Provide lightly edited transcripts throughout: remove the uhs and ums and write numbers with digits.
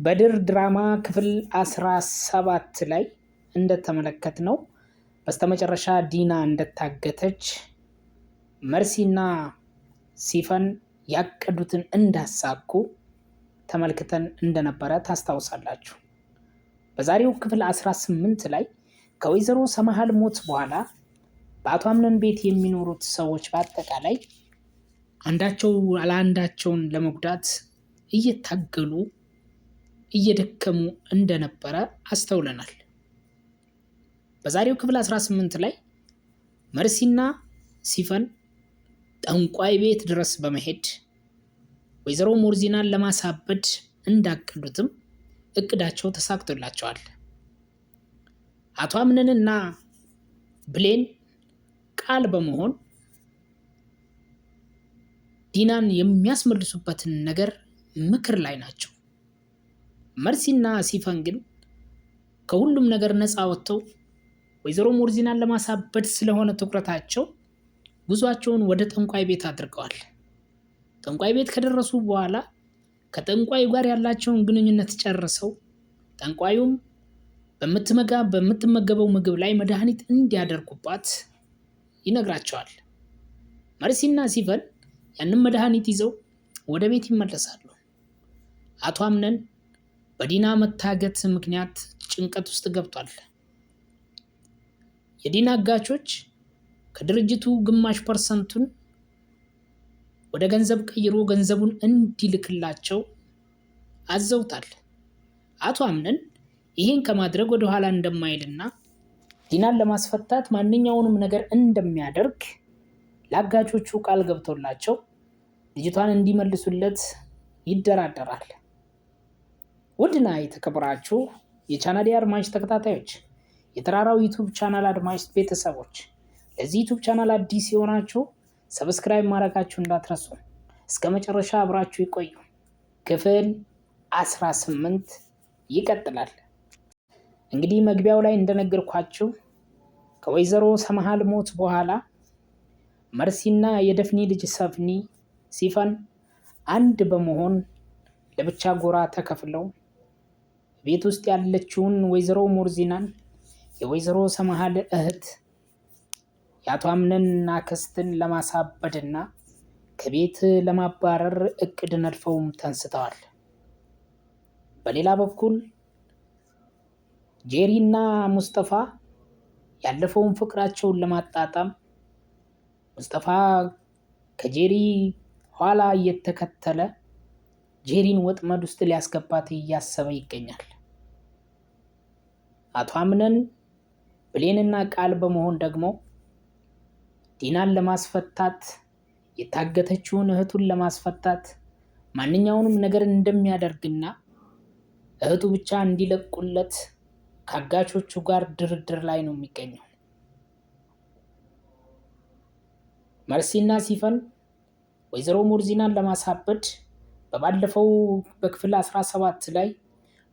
በድር ድራማ ክፍል 17 ላይ እንደተመለከትነው በስተመጨረሻ ዲና እንደታገተች መርሲና ሲፈን ያቀዱትን እንዳሳኩ ተመልክተን እንደነበረ ታስታውሳላችሁ። በዛሬው ክፍል 18 ላይ ከወይዘሮ ሰማሃል ሞት በኋላ በአቶ አምነን ቤት የሚኖሩት ሰዎች በአጠቃላይ አንዳቸው ለአንዳቸውን ለመጉዳት እየታገሉ እየደከሙ እንደነበረ አስተውለናል። በዛሬው ክፍል 18 ላይ መርሲና ሲፈን ጠንቋይ ቤት ድረስ በመሄድ ወይዘሮ ሞርዚናን ለማሳበድ እንዳቀዱትም እቅዳቸው ተሳክቶላቸዋል። አቶ አምነንና ብሌን ቃል በመሆን ዲናን የሚያስመልሱበትን ነገር ምክር ላይ ናቸው። መርሲና ሲፈን ግን ከሁሉም ነገር ነፃ ወጥተው ወይዘሮ ሞርዚናን ለማሳበድ ስለሆነ ትኩረታቸው ጉዟቸውን ወደ ጠንቋይ ቤት አድርገዋል። ጠንቋይ ቤት ከደረሱ በኋላ ከጠንቋዩ ጋር ያላቸውን ግንኙነት ጨርሰው ጠንቋዩም በምትመገበው ምግብ ላይ መድኃኒት እንዲያደርጉባት ይነግራቸዋል። መርሲና ሲፈን ያንን መድኃኒት ይዘው ወደ ቤት ይመለሳሉ። አቶ አምነን በዲና መታገት ምክንያት ጭንቀት ውስጥ ገብቷል። የዲና አጋቾች ከድርጅቱ ግማሽ ፐርሰንቱን ወደ ገንዘብ ቀይሮ ገንዘቡን እንዲልክላቸው አዘውታል። አቶ አምነን ይህን ከማድረግ ወደ ኋላ እንደማይልና ዲናን ለማስፈታት ማንኛውንም ነገር እንደሚያደርግ ለአጋቾቹ ቃል ገብቶላቸው ልጅቷን እንዲመልሱለት ይደራደራል። ውድና የተከበራችሁ የቻናሌ አድማጭ ተከታታዮች፣ የተራራው ዩቲዩብ ቻናል አድማጭ ቤተሰቦች፣ ለዚህ ዩቲዩብ ቻናል አዲስ የሆናችሁ ሰብስክራይብ ማድረጋችሁ እንዳትረሱ። እስከ መጨረሻ አብራችሁ ይቆዩ። ክፍል 18 ይቀጥላል። እንግዲህ መግቢያው ላይ እንደነገርኳችሁ ከወይዘሮ ሰማሃል ሞት በኋላ መርሲና የደፍኒ ልጅ ሲፈን አንድ በመሆን ለብቻ ጎራ ተከፍለው ቤት ውስጥ ያለችውን ወይዘሮ ሞርዚናን የወይዘሮ ሰማሃል እህት የአቶ አምነን አክስትን ለማሳበድና ከቤት ለማባረር እቅድ ነድፈውም ተንስተዋል። በሌላ በኩል ጄሪና ሙስጠፋ ያለፈውን ፍቅራቸውን ለማጣጣም ሙስጠፋ ከጄሪ ኋላ እየተከተለ ጄሪን ወጥመድ ውስጥ ሊያስገባት እያሰበ ይገኛል። አቶ አምነን ብሌንና ቃል በመሆን ደግሞ ዲናን ለማስፈታት የታገተችውን እህቱን ለማስፈታት ማንኛውንም ነገር እንደሚያደርግና እህቱ ብቻ እንዲለቁለት ከአጋቾቹ ጋር ድርድር ላይ ነው የሚገኘው። መርሲና ሲፈን ወይዘሮ ሞርዚናን ለማሳበድ በባለፈው በክፍል 17 ላይ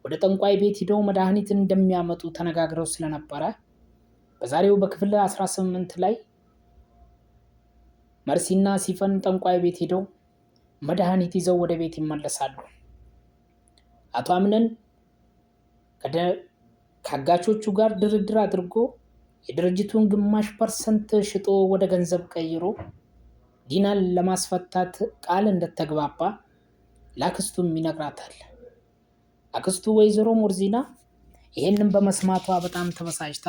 ወደ ጠንቋይ ቤት ሂደው መድኃኒት እንደሚያመጡ ተነጋግረው ስለነበረ በዛሬው በክፍል 18 ላይ መርሲና ሲፈን ጠንቋይ ቤት ሂደው መድኃኒት ይዘው ወደ ቤት ይመለሳሉ። አቶ አምነን ከአጋቾቹ ጋር ድርድር አድርጎ የድርጅቱን ግማሽ ፐርሰንት ሽጦ ወደ ገንዘብ ቀይሮ ዲናን ለማስፈታት ቃል እንደተግባባ ለአክስቱም ይነግራታል። አክስቱ ወይዘሮ ሞርዚና ይሄንን በመስማቷ በጣም ተበሳጭታ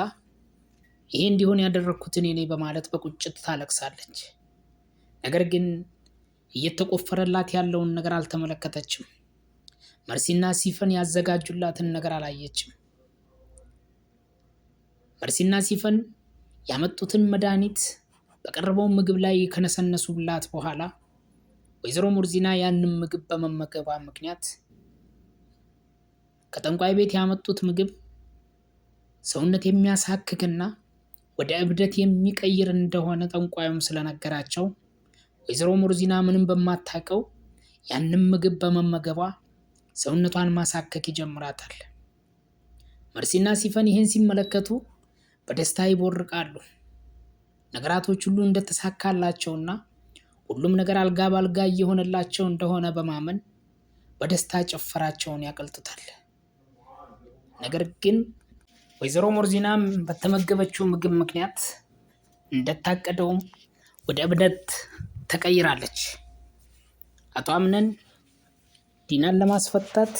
ይሄ እንዲሆን ያደረኩት እኔ ነኝ በማለት በቁጭት ታለቅሳለች። ነገር ግን እየተቆፈረላት ያለውን ነገር አልተመለከተችም። መርሲና ሲፈን ያዘጋጁላትን ነገር አላየችም። መርሲና ሲፈን ያመጡትን መድኃኒት በቀረበው ምግብ ላይ ከነሰነሱላት በኋላ ወይዘሮ ሞርዚና ያንን ምግብ በመመገቧ ምክንያት ከጠንቋይ ቤት ያመጡት ምግብ ሰውነት የሚያሳክክና ወደ እብደት የሚቀይር እንደሆነ ጠንቋዩም ስለነገራቸው ወይዘሮ ሞርዚና ምንም በማታውቀው ያንን ምግብ በመመገቧ ሰውነቷን ማሳከክ ይጀምራታል። መርሲና ሲፈን ይህን ሲመለከቱ በደስታ ይቦርቃሉ። ነገራቶች ሁሉ እንደተሳካላቸውና ሁሉም ነገር አልጋ ባልጋ እየሆነላቸው እንደሆነ በማመን በደስታ ጭፈራቸውን ያቀልጡታል። ነገር ግን ወይዘሮ ሞርዚናም በተመገበችው ምግብ ምክንያት እንደታቀደውም ወደ እብደት ተቀይራለች። አቶ አምነን ዲናን ለማስፈታት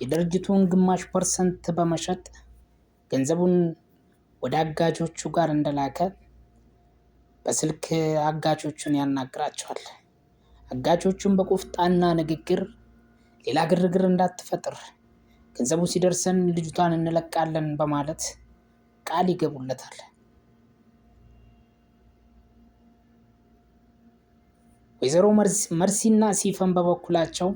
የድርጅቱን ግማሽ ፐርሰንት በመሸጥ ገንዘቡን ወደ አጋጆቹ ጋር እንደላከ በስልክ አጋጆቹን ያናግራቸዋል። አጋጆቹን በቆፍጣና ንግግር ሌላ ግርግር እንዳትፈጥር፣ ገንዘቡ ሲደርሰን ልጅቷን እንለቃለን በማለት ቃል ይገቡለታል። ወይዘሮ መርሲና ሲፈን በበኩላቸው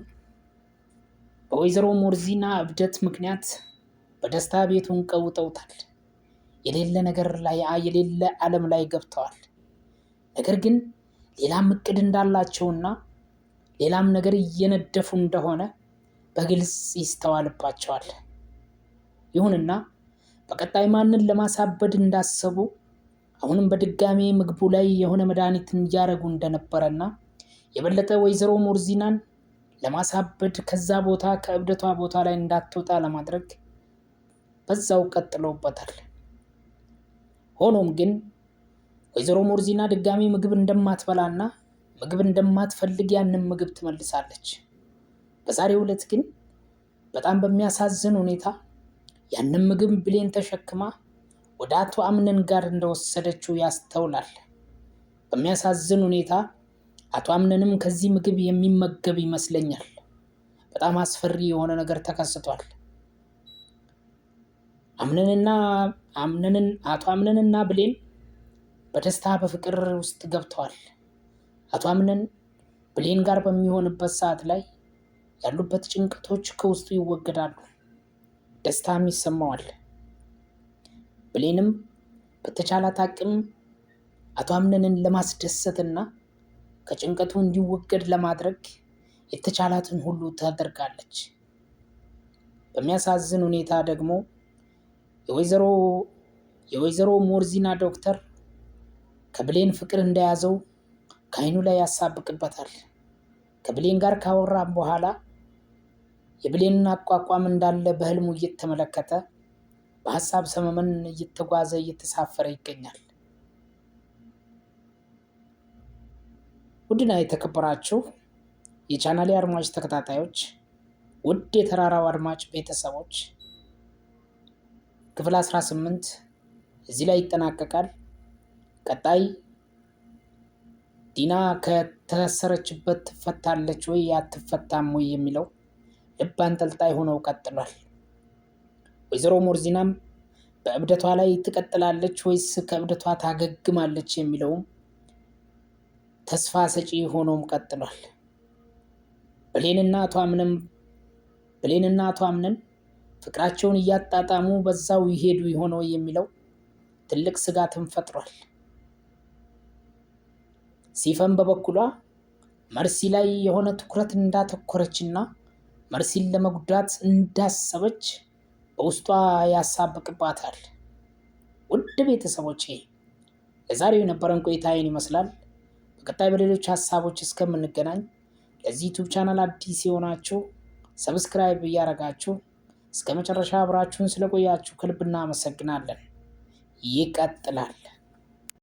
በወይዘሮ ሞርዚና እብደት ምክንያት በደስታ ቤቱን ቀውጠውታል። የሌለ ነገር ላይ የሌለ ዓለም ላይ ገብተዋል። ነገር ግን ሌላም እቅድ እንዳላቸውና ሌላም ነገር እየነደፉ እንደሆነ በግልጽ ይስተዋልባቸዋል። ይሁንና በቀጣይ ማንን ለማሳበድ እንዳሰቡ አሁንም በድጋሚ ምግቡ ላይ የሆነ መድኃኒትን እያደረጉ እንደነበረና የበለጠ ወይዘሮ ሞርዚናን ለማሳበድ ከዛ ቦታ ከእብደቷ ቦታ ላይ እንዳትወጣ ለማድረግ በዛው ቀጥለውበታል። ሆኖም ግን ወይዘሮ ሞርዚና ድጋሚ ምግብ እንደማትበላና ምግብ እንደማትፈልግ ያንን ምግብ ትመልሳለች። በዛሬው ዕለት ግን በጣም በሚያሳዝን ሁኔታ ያንን ምግብ ብሌን ተሸክማ ወደ አቶ አምነን ጋር እንደወሰደችው ያስተውላል። በሚያሳዝን ሁኔታ አቶ አምነንም ከዚህ ምግብ የሚመገብ ይመስለኛል። በጣም አስፈሪ የሆነ ነገር ተከስቷል። አቶ አምነንና ብሌን በደስታ በፍቅር ውስጥ ገብተዋል። አቶ አምነን ብሌን ጋር በሚሆንበት ሰዓት ላይ ያሉበት ጭንቀቶች ከውስጡ ይወገዳሉ፣ ደስታም ይሰማዋል። ብሌንም በተቻላት አቅም አቶ አምነንን ለማስደሰትና ከጭንቀቱ እንዲወገድ ለማድረግ የተቻላትን ሁሉ ታደርጋለች። በሚያሳዝን ሁኔታ ደግሞ የወይዘሮ ሞርዚና ዶክተር ከብሌን ፍቅር እንደያዘው ከዓይኑ ላይ ያሳብቅበታል። ከብሌን ጋር ካወራም በኋላ የብሌንን አቋቋም እንዳለ በህልሙ እየተመለከተ በሀሳብ ሰመመን እየተጓዘ እየተሳፈረ ይገኛል። ውድና የተከበራችሁ የቻናሌ አድማጭ ተከታታዮች፣ ውድ የተራራው አድማጭ ቤተሰቦች፣ ክፍል 18 እዚህ ላይ ይጠናቀቃል። ቀጣይ ዲና ከተሰረችበት ትፈታለች ወይ አትፈታም ወይ የሚለው ልብ አንጠልጣይ ሆነው ቀጥሏል። ወይዘሮ ሞርዚናም በእብደቷ ላይ ትቀጥላለች ወይስ ከእብደቷ ታገግማለች የሚለውም ተስፋ ሰጪ ሆኖም ቀጥሏል። ብሌንና አቶ አምነን ፍቅራቸውን እያጣጣሙ በዛው ይሄዱ ይሆን ወይ የሚለው ትልቅ ስጋትን ፈጥሯል። ሲፈን በበኩሏ መርሲ ላይ የሆነ ትኩረት እንዳተኮረችና መርሲን ለመጉዳት እንዳሰበች በውስጧ ያሳብቅባታል። ውድ ቤተሰቦቼ ለዛሬው የነበረን ቆይታ ይህን ይመስላል። በቀጣይ በሌሎች ሀሳቦች እስከምንገናኝ ለዚህ ዩቲዩብ ቻናል አዲስ የሆናችሁ ሰብስክራይብ እያደረጋችሁ እስከ መጨረሻ አብራችሁን ስለቆያችሁ ከልብ እናመሰግናለን። ይቀጥላል።